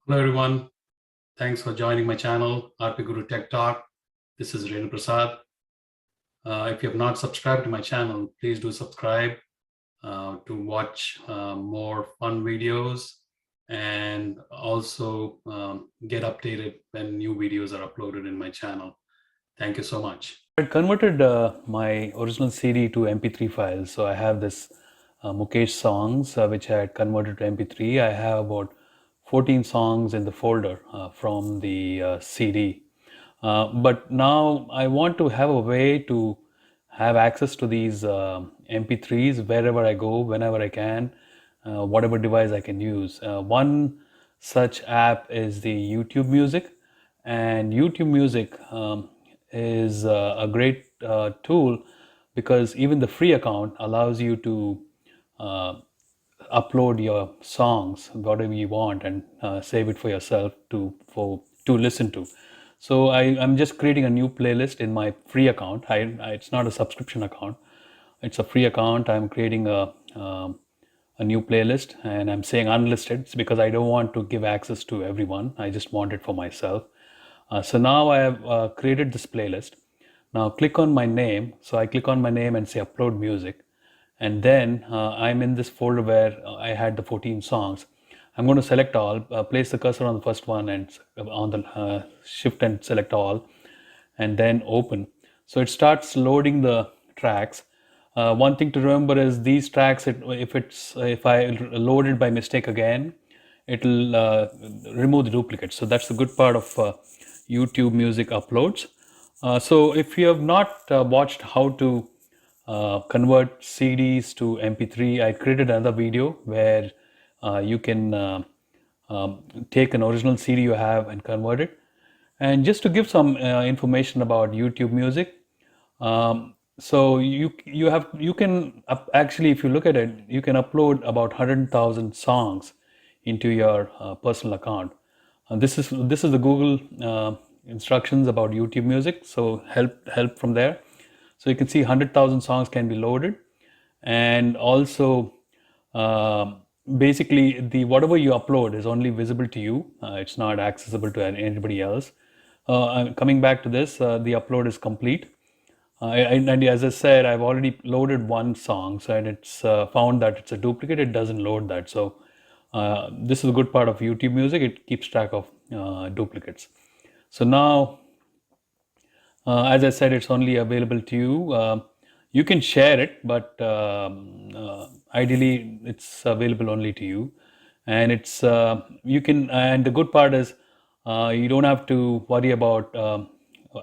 Hello everyone, thanks for joining my channel, RPGuru Tech Talk. This is Renu Prasad. If you have not subscribed to my channel, please do subscribe to watch more fun videos and also get updated when new videos are uploaded in my channel. Thank you so much. I converted my original CD to MP3 files. So I have this Mukesh songs, which I had converted to MP3. I have about 14 songs in the folder from the CD. But now I want to have a way to have access to these MP3s wherever I go, whenever I can, whatever device I can use. One such app is the YouTube Music, and YouTube Music is a great tool because even the free account allows you to uh, upload your songs, whatever you want, and save it for yourself to listen to. So I'm just creating a new playlist in my free account. It's not a subscription account; it's a free account. I'm creating a new playlist, and I'm saying unlisted. It's because I don't want to give access to everyone. I just want it for myself. So now I have created this playlist. Now click on my name. So I click on my name and say upload music. And then I'm in this folder where I had the 14 songs. I'm going to select all, place the cursor on the first one and on the shift and select all, and then open. So it starts loading the tracks. One thing to remember is these tracks, if I load it by mistake again, it'll remove the duplicates. So that's the good part of YouTube Music uploads. So if you have not watched how to convert CDs to MP3, I created another video where you can take an original CD you have and convert it. And just to give some information about YouTube Music, so you can actually, if you look at it, you can upload about 100,000 songs into your personal account. This is the Google instructions about YouTube Music. So help from there. So you can see 100,000 songs can be loaded, and also basically the whatever you upload is only visible to you. It's not accessible to anybody else. Coming back to this, the upload is complete. And as I said, I've already loaded one song, so and it's found that it's a duplicate. It doesn't load that. So this is a good part of YouTube Music. It keeps track of duplicates. So now, as I said, it's only available to you. You can share it, but ideally it's available only to you. And it's you can. And the good part is you don't have to worry about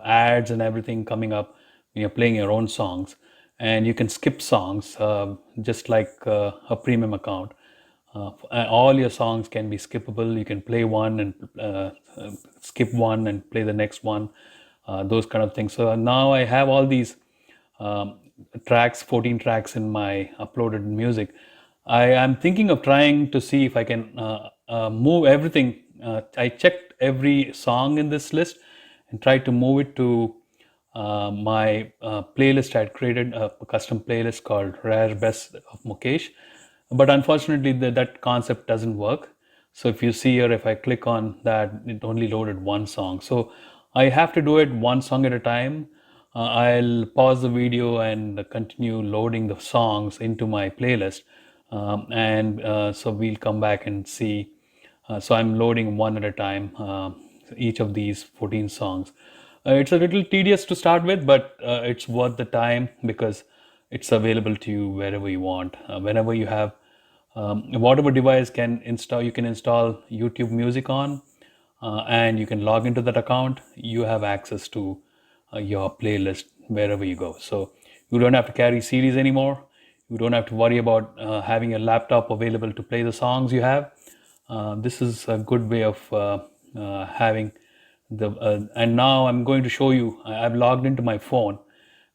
ads and everything coming up when you're playing your own songs. And you can skip songs just like a premium account. All your songs can be skippable. You can play one and skip one and play the next one, those kind of things. So now I have all these tracks, 14 tracks in my uploaded music. I am thinking of trying to see if I can move everything. I checked every song in this list and tried to move it to my playlist. I had created a custom playlist called Rare Best of Mukesh. But unfortunately, that concept doesn't work. So if you see here, if I click on that, it only loaded one song. So I have to do it one song at a time. I'll pause the video and continue loading the songs into my playlist. So we'll come back and see. So I'm loading one at a time, each of these 14 songs. It's a little tedious to start with, but it's worth the time because it's available to you wherever you want. Whenever you have whatever device can install, you can install YouTube Music on, and you can log into that account. You have access to your playlist wherever you go. So you don't have to carry CDs anymore. You don't have to worry about having a laptop available to play the songs you have. This is a good way of having and now I'm going to show you. I've logged into my phone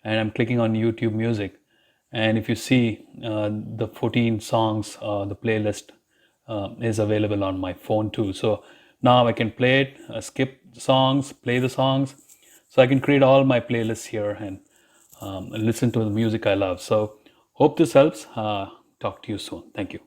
and I'm clicking on YouTube Music, and if you see the 14 songs, the playlist is available on my phone too. So now I can play it, skip songs, play the songs. So I can create all my playlists here and listen to the music I love. So hope this helps. Talk to you soon. Thank you.